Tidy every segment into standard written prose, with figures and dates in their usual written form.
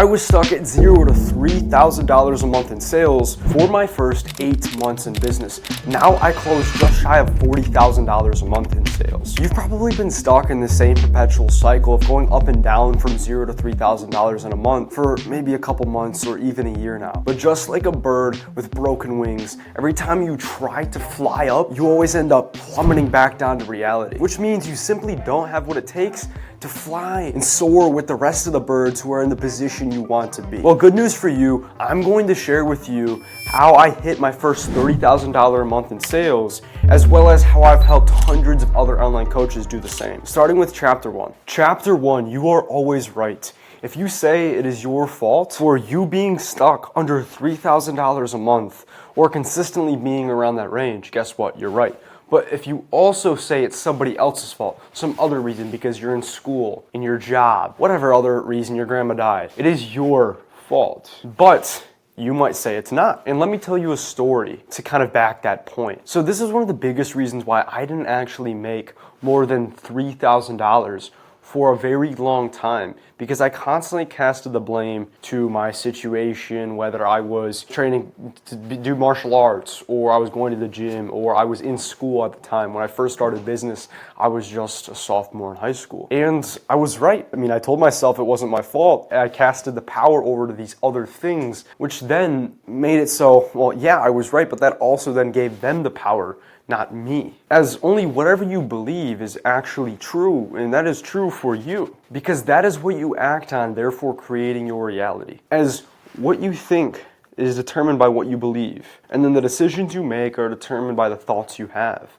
I was stuck at $0 to $3,000 a month in sales for my first 8 months in business. Now I close just shy of $40,000 a month in sales. You've probably been stuck in the same perpetual cycle of going up and down from $0 to $3,000 in a month for maybe a couple months or even a year now. But just like a bird with broken wings, every time you try to fly up, you always end up plummeting back down to reality, which means you simply don't have what it takes to fly and soar with the rest of the birds who are in the position you want to be. Well, good news for you, I'm going to share with you how I hit my first $30,000 a month in sales, as well as how I've helped hundreds of other online coaches do the same. Starting with chapter 1. Chapter 1, you are always right. If you say it is your fault for you being stuck under $3,000 a month or consistently being around that range, guess what? You're right. But if you also say it's somebody else's fault, some other reason because you're in school, in your job, whatever other reason your grandma died, it is your fault. But you might say it's not. And let me tell you a story to kind of back that point. So this is one of the biggest reasons why I didn't actually make more than $3,000 for a very long time, because I constantly casted the blame to my situation, whether I was training to do martial arts, or I was going to the gym, or I was in school at the time. When I first started business, I was just a sophomore in high school. And I was right. I mean, I told myself it wasn't my fault. I casted the power over to these other things, which then made it so, well, yeah, I was right, but that also then gave them the power, not me. As only whatever you believe is actually true, and that is true for you, because that is what you act on, therefore creating your reality. As what you think is determined by what you believe, and then the decisions you make are determined by the thoughts you have,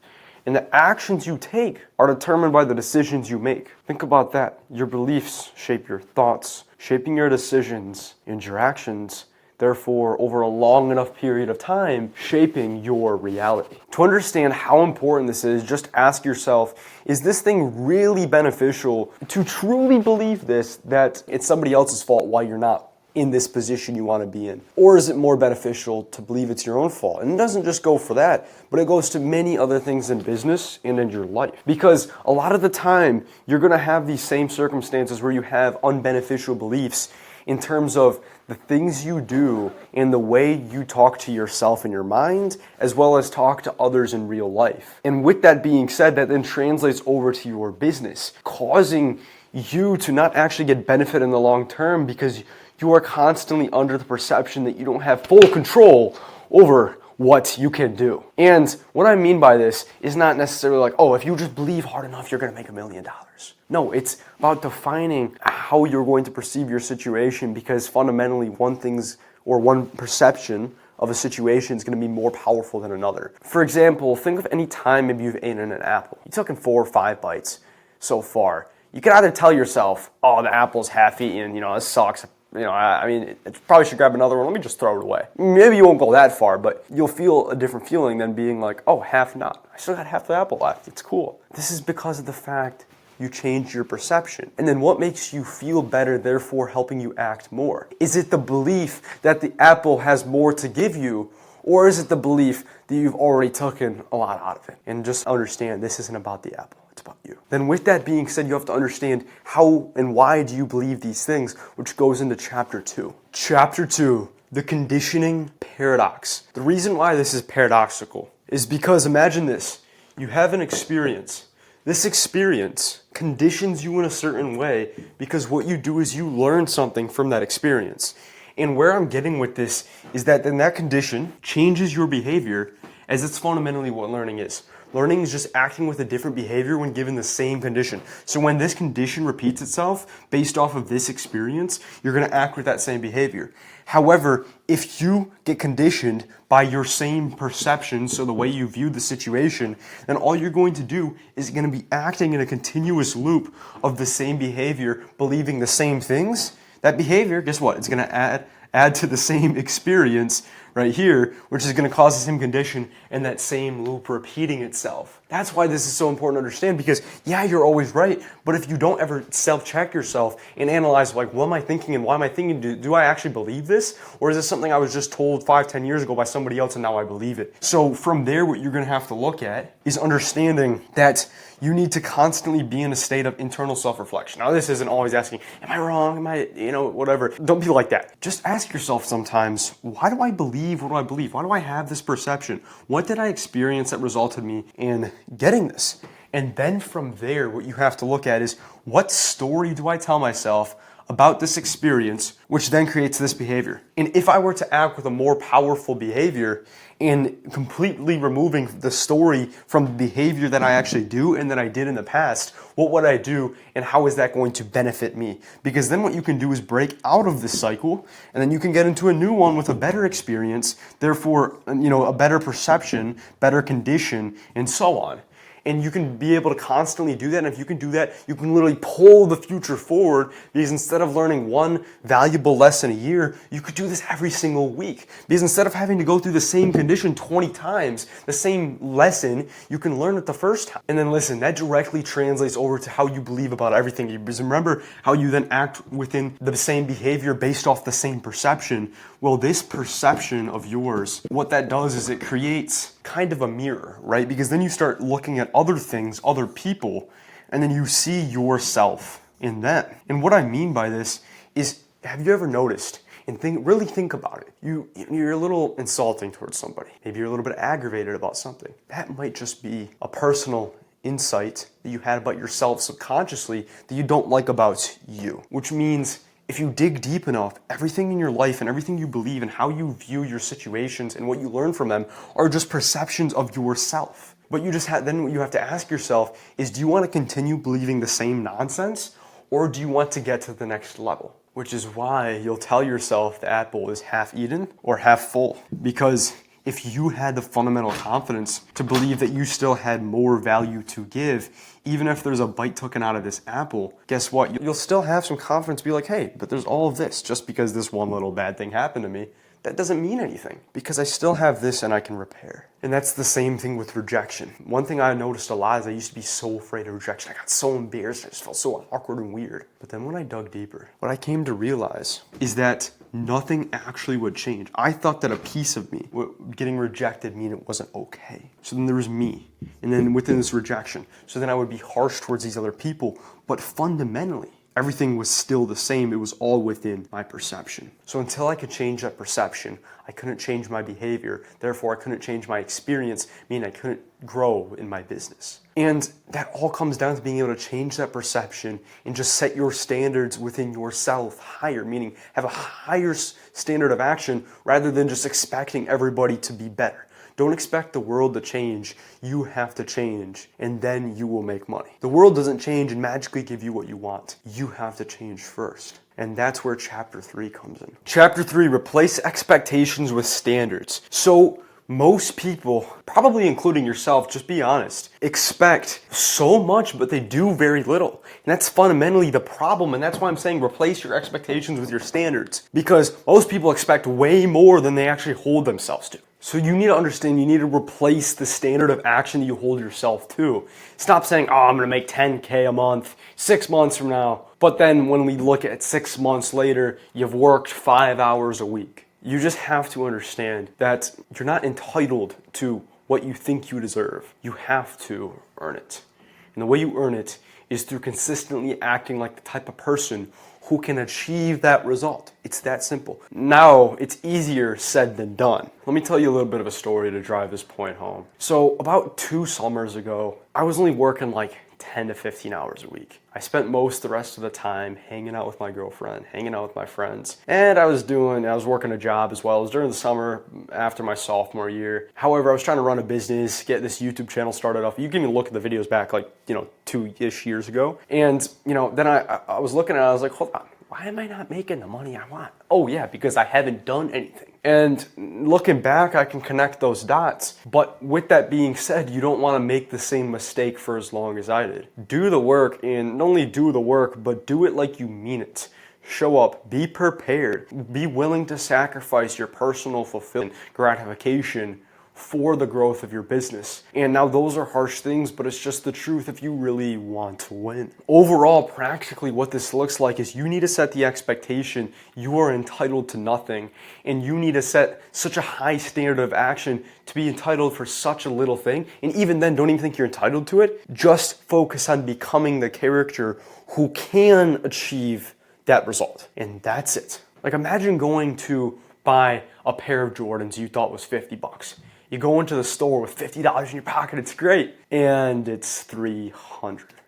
and the actions you take are determined by the decisions you make. Think about that. Your beliefs shape your thoughts, shaping your decisions and your actions, therefore, over a long enough period of time, shaping your reality. To understand how important this is, just ask yourself, is this thing really beneficial to truly believe this, that it's somebody else's fault why you're not in this position you want to be in? Or is it more beneficial to believe it's your own fault? And it doesn't just go for that, but it goes to many other things in business and in your life. Because a lot of the time, you're going to have these same circumstances where you have unbeneficial beliefs in terms of the things you do and the way you talk to yourself in your mind, as well as talk to others in real life. And with that being said, that then translates over to your business, causing you to not actually get benefit in the long term because you are constantly under the perception that you don't have full control over what you can do. And what I mean by this is not necessarily like, oh, if you just believe hard enough, you're going to make $1 million. No, it's about defining how you're going to perceive your situation, because fundamentally one perception of a situation is going to be more powerful than another. For example, think of any time maybe you've eaten an apple. You've taken 4 or 5 bites so far. You can either tell yourself, oh, the apple's half eaten, this sucks. I mean, probably should grab another one. Let me just throw it away. Maybe you won't go that far, but you'll feel a different feeling than being like, oh, half not. I still got half the apple left. It's cool. This is because of the fact you change your perception. And then what makes you feel better, therefore helping you act more? Is it the belief that the apple has more to give you, or is it the belief that you've already taken a lot out of it? And just understand, this isn't about the apple. It's about you. Then with that being said, you have to understand how and why do you believe these things, which goes into chapter 2. Chapter 2, the conditioning paradox. The reason why this is paradoxical is because imagine this. You have an experience. This experience conditions you in a certain way because what you do is you learn something from that experience. And where I'm getting with this is that then that condition changes your behavior, as it's fundamentally what learning is. Learning is just acting with a different behavior when given the same condition. So when this condition repeats itself based off of this experience, you're going to act with that same behavior. However, if you get conditioned by your same perception, so the way you view the situation, then all you're going to do is going to be acting in a continuous loop of the same behavior, believing the same things. That behavior, guess what? It's going to add to the same experience, right here, which is going to cause the same condition and that same loop repeating itself. That's why this is so important to understand, because yeah, you're always right, but if you don't ever self-check yourself and analyze, like, what am I thinking and why am I thinking? Do I actually believe this? Or is this something I was just told 5-10 years ago by somebody else and now I believe it? So from there, what you're going to have to look at is understanding that you need to constantly be in a state of internal self-reflection. Now, this isn't always asking, am I wrong? Am I, whatever. Don't be like that. Just ask yourself sometimes, why do I believe what do I believe? Why do I have this perception? What did I experience that resulted me in getting this? And then from there, what you have to look at is, what story do I tell myself about this experience, which then creates this behavior? And if I were to act with a more powerful behavior and completely removing the story from the behavior that I actually do and that I did in the past, what would I do and how is that going to benefit me? Because then what you can do is break out of this cycle, and then you can get into a new one with a better experience, therefore, a better perception, better condition, and so on. And you can be able to constantly do that. And if you can do that, you can literally pull the future forward, because instead of learning one valuable lesson a year, you could do this every single week. Because instead of having to go through the same condition 20 times, the same lesson, you can learn it the first time. And then listen, that directly translates over to how you believe about everything. Because remember how you then act within the same behavior based off the same perception. Well, this perception of yours, what that does is it creates kind of a mirror, right? Because then you start looking at other things, other people, and then you see yourself in them. And what I mean by this is, have you ever noticed, and really think about it, you're a little insulting towards somebody. Maybe you're a little bit aggravated about something. That might just be a personal insight that you had about yourself subconsciously that you don't like about you, which means if you dig deep enough, everything in your life and everything you believe and how you view your situations and what you learn from them are just perceptions of yourself. But then what you have to ask yourself is, do you want to continue believing the same nonsense, or do you want to get to the next level? Which is why you'll tell yourself the apple is half eaten or half full. Because if you had the fundamental confidence to believe that you still had more value to give, even if there's a bite taken out of this apple, guess what? You'll still have some confidence to be like, hey, but there's all of this. Just because this one little bad thing happened to me, that doesn't mean anything, because I still have this and I can repair. And that's the same thing with rejection. One thing I noticed a lot is I used to be so afraid of rejection. I got so embarrassed. I just felt so awkward and weird. But then when I dug deeper, what I came to realize is that nothing actually would change. I thought that a piece of me, getting rejected, mean it wasn't okay. So then there was me. And then within this rejection, so then I would be harsh towards these other people. But fundamentally, everything was still the same. It was all within my perception. So until I could change that perception, I couldn't change my behavior. Therefore, I couldn't change my experience, meaning I couldn't grow in my business. And that all comes down to being able to change that perception and just set your standards within yourself higher, meaning have a higher standard of action rather than just expecting everybody to be better. Don't expect the world to change. You have to change, and then you will make money. The world doesn't change and magically give you what you want. You have to change first. And that's where chapter 3 comes in. Chapter 3, replace expectations with standards. So most people, probably including yourself, just be honest, expect so much, but they do very little. And that's fundamentally the problem. And that's why I'm saying replace your expectations with your standards. Because most people expect way more than they actually hold themselves to. So you need to understand, you need to replace the standard of action that you hold yourself to. Stop saying, oh, I'm going to make 10K a month 6 months from now. But then when we look at 6 months later, you've worked 5 hours a week. You just have to understand that you're not entitled to what you think you deserve. You have to earn it. And the way you earn it is through consistently acting like the type of person who can achieve that result. It's that simple. Now, it's easier said than done. Let me tell you a little bit of a story to drive this point home. So about 2 summers ago, I was only working like 10 to 15 hours a week. I spent most the rest of the time hanging out with my girlfriend, hanging out with my friends, and I was working a job as well. It was during the summer after my sophomore year. However, I was trying to run a business, get this YouTube channel started off. You can even look at the videos back like, 2-ish years ago. And, then I was looking at it, I was like, hold on, why am I not making the money I want? Oh yeah, because I haven't done anything. And looking back, I can connect those dots. But with that being said, you don't want to make the same mistake for as long as I did. Do the work, and not only do the work, but do it like you mean it. show up, be prepared, be willing to sacrifice your personal fulfillment, gratification for the growth of your business. And now those are harsh things, but it's just the truth if you really want to win. Overall, practically what this looks like is you need to set the expectation you are entitled to nothing, and you need to set such a high standard of action to be entitled for such a little thing. And even then, don't even think you're entitled to it. Just focus on becoming the character who can achieve that result. And that's it. Like, imagine going to buy a pair of Jordans you thought was $50. You go into the store with $50 in your pocket, it's great, and it's $300.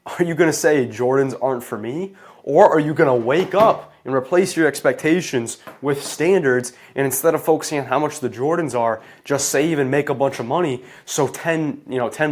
Are you gonna say Jordans aren't for me? Or are you gonna wake up and replace your expectations with standards, and instead of focusing on how much the Jordans are, just save and make a bunch of money, so 10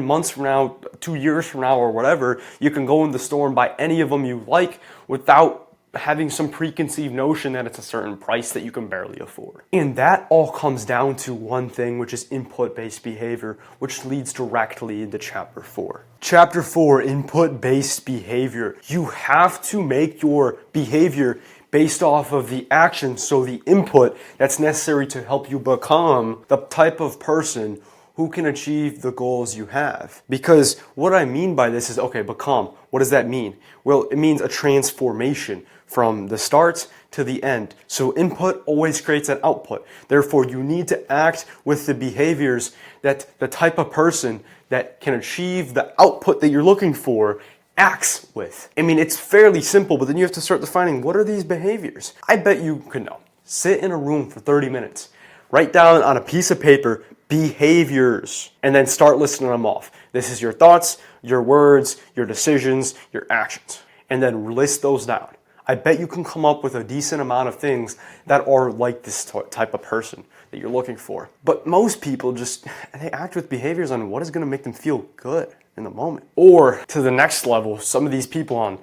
months from now, 2 years from now, or whatever, you can go in the store and buy any of them you like without having some preconceived notion that it's a certain price that you can barely afford. And that all comes down to one thing, which is input-based behavior, which leads directly into chapter 4. Chapter 4, input-based behavior. You have to make your behavior based off of the action, so the input that's necessary to help you become the type of person who can achieve the goals you have. Because what I mean by this is, okay, become, what does that mean? Well, it means a transformation from the start to the end. So input always creates an output. Therefore, you need to act with the behaviors that the type of person that can achieve the output that you're looking for acts with. I mean, it's fairly simple, but then you have to start defining, what are these behaviors? I bet you could know. Sit in a room for 30 minutes. Write down on a piece of paper behaviors, and then start listing them off. This is your thoughts, your words, your decisions, your actions, and then list those down. I bet you can come up with a decent amount of things that are like this type of person that you're looking for. But most people they act with behaviors on what is going to make them feel good in the moment. Or to the next level, some of these people on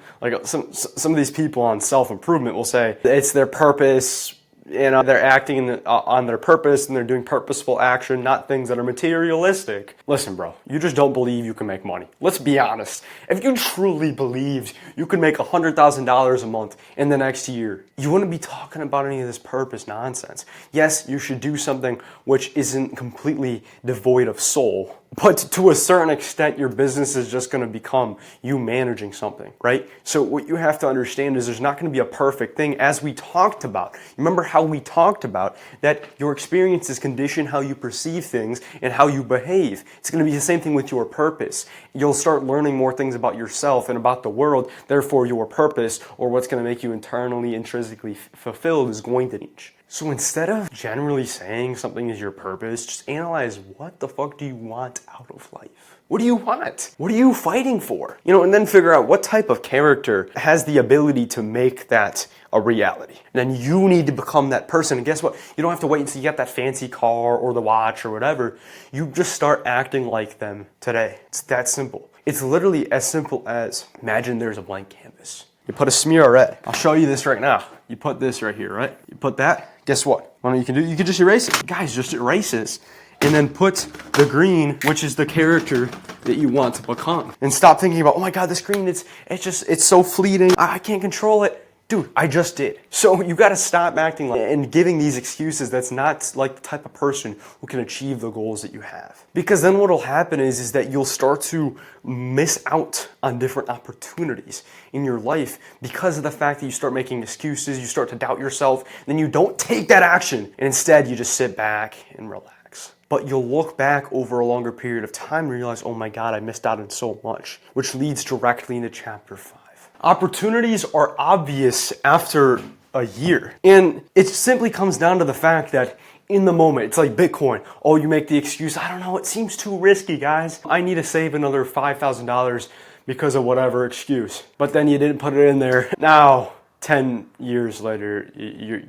self-improvement will say it's their purpose. They're acting on their purpose, and they're doing purposeful action, not things that are materialistic. Listen, bro, you just don't believe you can make money. Let's be honest. If you truly believed you could make $100,000 a month in the next year, you wouldn't be talking about any of this purpose nonsense. Yes, you should do something which isn't completely devoid of soul, but to a certain extent, your business is just going to become you managing something, right? So what you have to understand is there's not going to be a perfect thing, as we talked about. Remember how we talked about that your experiences condition how you perceive things and how you behave. It's going to be the same thing with your purpose. You'll start learning more things about yourself and about the world. Therefore, your purpose, or what's going to make you internally, intrinsically fulfilled, is going to change. So instead of generally saying something is your purpose, just analyze, what the fuck do you want out of life? What do you want? What are you fighting for? And then figure out what type of character has the ability to make that a reality. And then you need to become that person. And guess what? You don't have to wait until you get that fancy car or the watch or whatever. You just start acting like them today. It's that simple. It's literally as simple as, imagine there's a blank canvas. You put a smear of red. I'll show you this right now. You put this right here, right? You put that. Guess what? You can just erase it. Guys, just erase this. And then put the green, which is the character that you want to become. And stop thinking about, oh my God, this green, it's so fleeting. I can't control it. Dude, I just did. So you gotta stop acting like and giving these excuses. That's not like the type of person who can achieve the goals that you have. Because then what'll happen is that you'll start to miss out on different opportunities in your life because of the fact that you start making excuses, you start to doubt yourself, then you don't take that action, and instead you just sit back and relax. But you'll look back over a longer period of time and realize, oh my God, I missed out on so much, which leads directly into chapter 5. Opportunities are obvious after a year. And it simply comes down to the fact that in the moment, it's like Bitcoin. Oh, you make the excuse, I don't know, it seems too risky, guys. I need to save another $5,000 because of whatever excuse. But then you didn't put it in there. Now, 10 years later,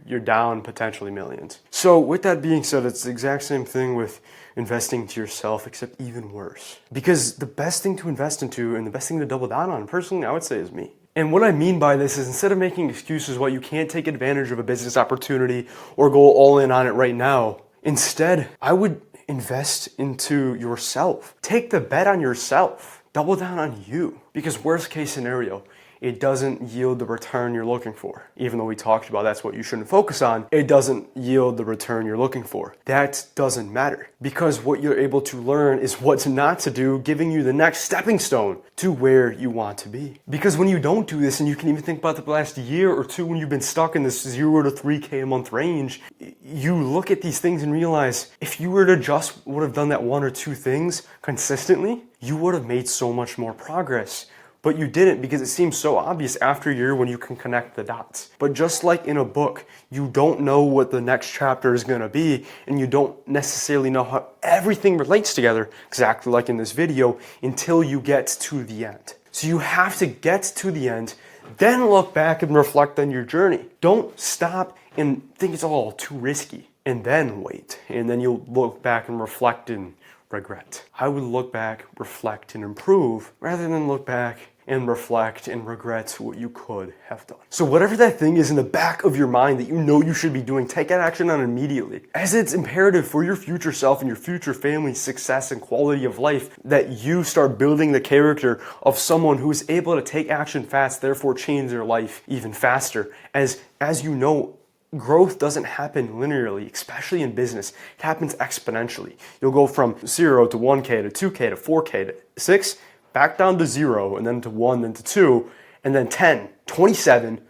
you're down potentially millions. So with that being said, it's the exact same thing with investing to yourself, except even worse. Because the best thing to invest into and the best thing to double down on, personally, I would say, is me. And what I mean by this is, instead of making excuses why you can't take advantage of a business opportunity or go all in on it right now, instead, I would invest into yourself. Take the bet on yourself. Double down on you. Because worst case scenario, it doesn't yield the return you're looking for. Even though we talked about that's what you shouldn't focus on, it doesn't yield the return you're looking for. That doesn't matter, because what you're able to learn is what not to do, giving you the next stepping stone to where you want to be. Because when you don't do this, and you can even think about the last year or two when you've been stuck in this 0 to 3K a month range, you look at these things and realize if you were to just would have done that 1 or 2 things consistently, you would have made so much more progress. But you didn't, because it seems so obvious after a year when you can connect the dots. But just like in a book, you don't know what the next chapter is going to be, and you don't necessarily know how everything relates together, exactly like in this video, until you get to the end. So you have to get to the end, then look back and reflect on your journey. Don't stop and think it's all too risky, and then wait. And then you'll look back and reflect and regret. I would look back, reflect, and improve, rather than look back and reflect and regret what you could have done. So whatever that thing is in the back of your mind that you know you should be doing, take that action on immediately, as it's imperative for your future self and your future family's success and quality of life that you start building the character of someone who is able to take action fast, therefore change their life even faster. As you know, growth doesn't happen linearly, especially in business. It happens exponentially. You'll go from 0 to 1K to 2K to 4K to 6, back down to 0, and then to 1, then to 2, and then 10, 27,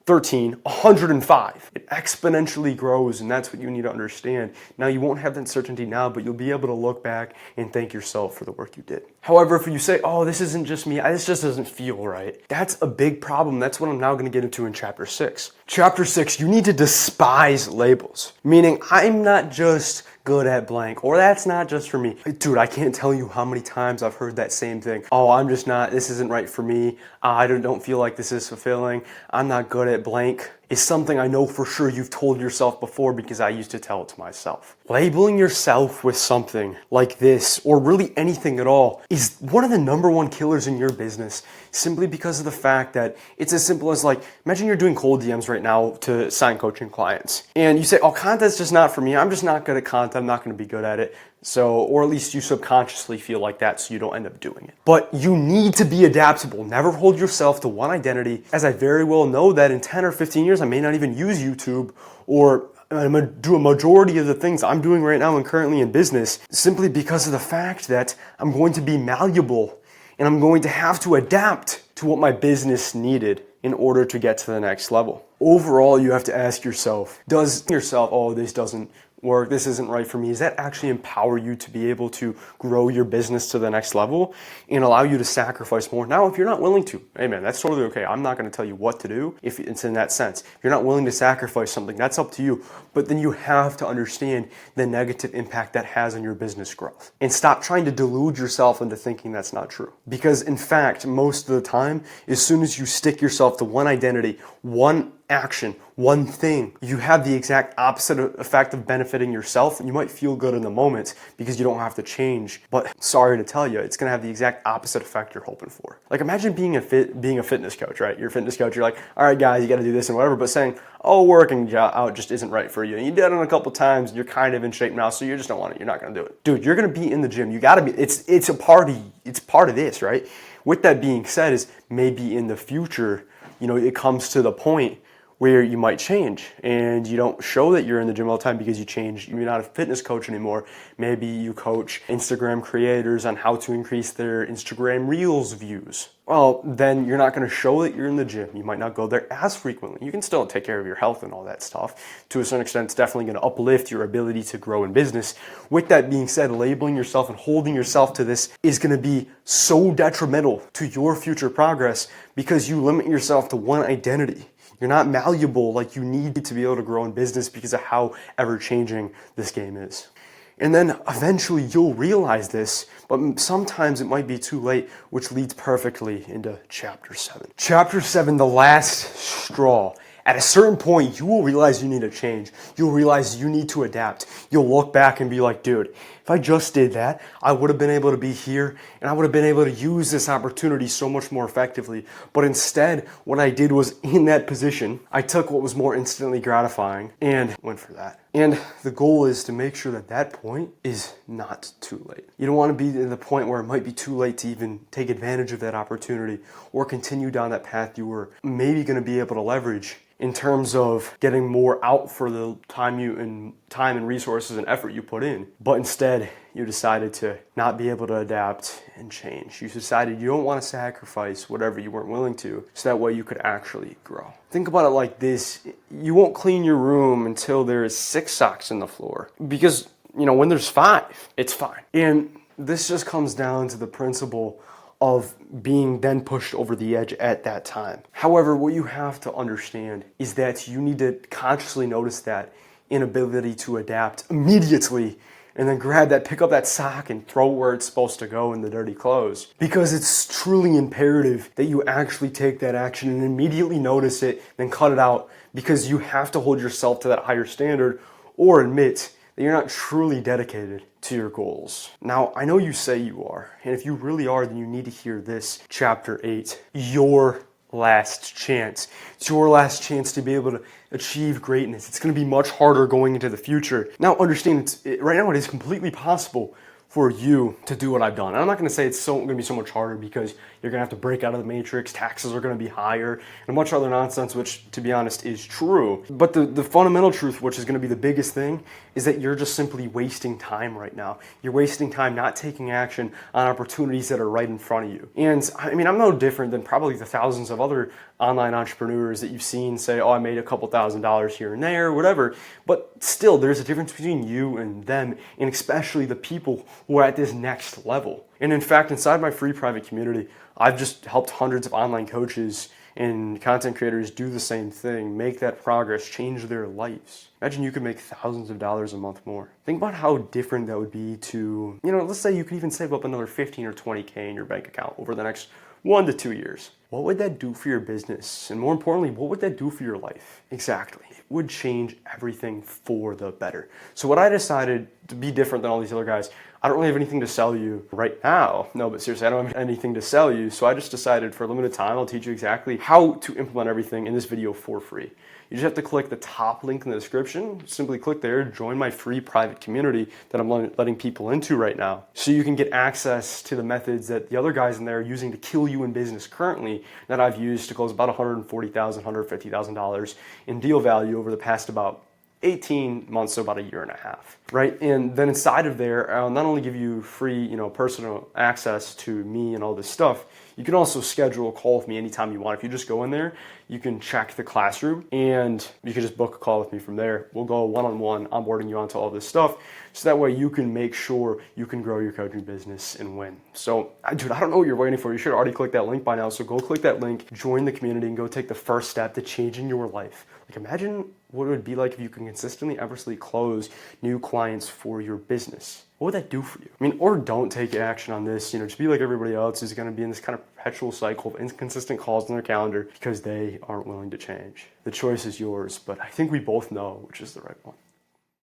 13, 105. It exponentially grows, and that's what you need to understand. Now, you won't have that certainty now, but you'll be able to look back and thank yourself for the work you did. However, if you say, oh, this isn't just me, this just doesn't feel right, that's a big problem. That's what I'm now going to get into in Chapter 6. Chapter 6, you need to despise labels, meaning I'm not just good at blank, or that's not just for me. Dude, I can't tell you how many times I've heard that same thing. Oh, I'm just not, this isn't right for me. I don't feel like this is fulfilling. I'm not good at blank. Is something I know for sure you've told yourself before, because I used to tell it to myself. Labeling yourself with something like this, or really anything at all, is one of the #1 killers in your business, simply because of the fact that it's as simple as, like, imagine you're doing cold DMs right now to sign coaching clients, and you say, oh, content's just not for me. I'm just not good at content. I'm not going to be good at it. So, or at least you subconsciously feel like that, so you don't end up doing it. But you need to be adaptable. Never hold yourself to one identity, as I very well know that in 10 or 15 years, I may not even use YouTube, or I'm going to do a majority of the things I'm doing right now and currently in business, simply because of the fact that I'm going to be malleable, and I'm going to have to adapt to what my business needed in order to get to the next level. Overall, you have to ask yourself, oh, this doesn't work, this isn't right for me, does that actually empower you to be able to grow your business to the next level and allow you to sacrifice more? Now, if you're not willing to, hey man, that's totally okay. I'm not going to tell you what to do if it's in that sense. If you're not willing to sacrifice something, that's up to you. But then you have to understand the negative impact that has on your business growth. And stop trying to delude yourself into thinking that's not true. Because in fact, most of the time, as soon as you stick yourself to one identity, one action, one thing, you have the exact opposite effect of benefiting yourself, and you might feel good in the moment because you don't have to change. But sorry to tell you, it's going to have the exact opposite effect you're hoping for. Like, imagine being a fitness coach, right? You're a fitness coach. You're like, all right, guys, you got to do this and whatever. But saying, oh, working out just isn't right for you, and you did it a couple times, and you're kind of in shape now, so you just don't want it. You're not going to do it, dude. You're going to be in the gym. You got to be. It's a party. It's part of this, right? With that being said, is maybe in the future, it comes to the point where you might change and you don't show that you're in the gym all the time because you change. You're not a fitness coach anymore. Maybe you coach Instagram creators on how to increase their Instagram Reels views. Well, then you're not going to show that you're in the gym. You might not go there as frequently. You can still take care of your health and all that stuff. To a certain extent, it's definitely going to uplift your ability to grow in business. With that being said, labeling yourself and holding yourself to this is going to be so detrimental to your future progress because you limit yourself to one identity. You're not malleable like you need to be able to grow in business because of how ever-changing this game is. And then eventually you'll realize this, but sometimes it might be too late, which leads perfectly into Chapter 7. Chapter 7, the last straw. At a certain point, you will realize you need to change. You'll realize you need to adapt. You'll look back and be like, dude, if I just did that, I would have been able to be here and I would have been able to use this opportunity so much more effectively. But instead, what I did was in that position, I took what was more instantly gratifying and went for that. And the goal is to make sure that that point is not too late. You don't want to be in the point where it might be too late to even take advantage of that opportunity or continue down that path you were maybe going to be able to leverage in terms of getting more out for the time and resources and effort you put in. But instead, you decided to not be able to adapt and change. You decided you don't want to sacrifice whatever you weren't willing to, so that way you could actually grow. Think about it like this. You won't clean your room until there is 6 socks in the floor. Because, when there's 5, it's fine. And this just comes down to the principle of being then pushed over the edge at that time. However, what you have to understand is that you need to consciously notice that inability to adapt immediately and then pick up that sock and throw it where it's supposed to go in the dirty clothes. Because it's truly imperative that you actually take that action and immediately notice it, then cut it out, because you have to hold yourself to that higher standard or admit that you're not truly dedicated to your goals. Now, I know you say you are, and if you really are, then you need to hear this, chapter 8, your last chance. It's your last chance to be able to achieve greatness. It's going to be much harder going into the future. Now, understand, right now it is completely possible for you to do what I've done. And I'm not going to say it's going to be so much harder, because you're going to have to break out of the matrix, taxes are going to be higher, and a bunch of other nonsense, which, to be honest, is true. But the fundamental truth, which is going to be the biggest thing, is that you're just simply wasting time right now. You're wasting time not taking action on opportunities that are right in front of you. And I'm no different than probably the thousands of other online entrepreneurs that you've seen say, oh, I made a couple $1,000s here and there, whatever. But still, there's a difference between you and them, and especially the people who are at this next level. And in fact, inside my free private community, I've just helped hundreds of online coaches and content creators do the same thing, make that progress, change their lives. Imagine you could make thousands of dollars a month more. Think about how different that would be to, let's say you could even save up another 15 or 20K in your bank account over the next 1 to 2 years. What would that do for your business? And more importantly, what would that do for your life? Exactly. It would change everything for the better. So what I decided to be different than all these other guys, I don't really have anything to sell you right now. No, but seriously, I don't have anything to sell you. So I just decided for a limited time, I'll teach you exactly how to implement everything in this video for free. You just have to click the top link in the description. Simply click there, join my free private community that I'm letting people into right now, so you can get access to the methods that the other guys in there are using to kill you in business currently, that I've used to close about $140,000, $150,000 in deal value over the past about 18 months, so about a year and a half, right? And then inside of there, I'll not only give you free, personal access to me and all this stuff, you can also schedule a call with me anytime you want. If you just go in there, you can check the classroom and you can just book a call with me from there. We'll go one-on-one, onboarding you onto all this stuff, so that way you can make sure you can grow your coaching business and win. So, dude, I don't know what you're waiting for. You should already click that link by now. So go click that link, join the community, and go take the first step to changing your life. Like, imagine what it would be like if you can consistently, effortlessly close new clients for your business. What would that do for you? Or don't take action on this, just be like everybody else who's going to be in this kind of perpetual cycle of inconsistent calls on their calendar because they aren't willing to change. The choice is yours, but I think we both know which is the right one.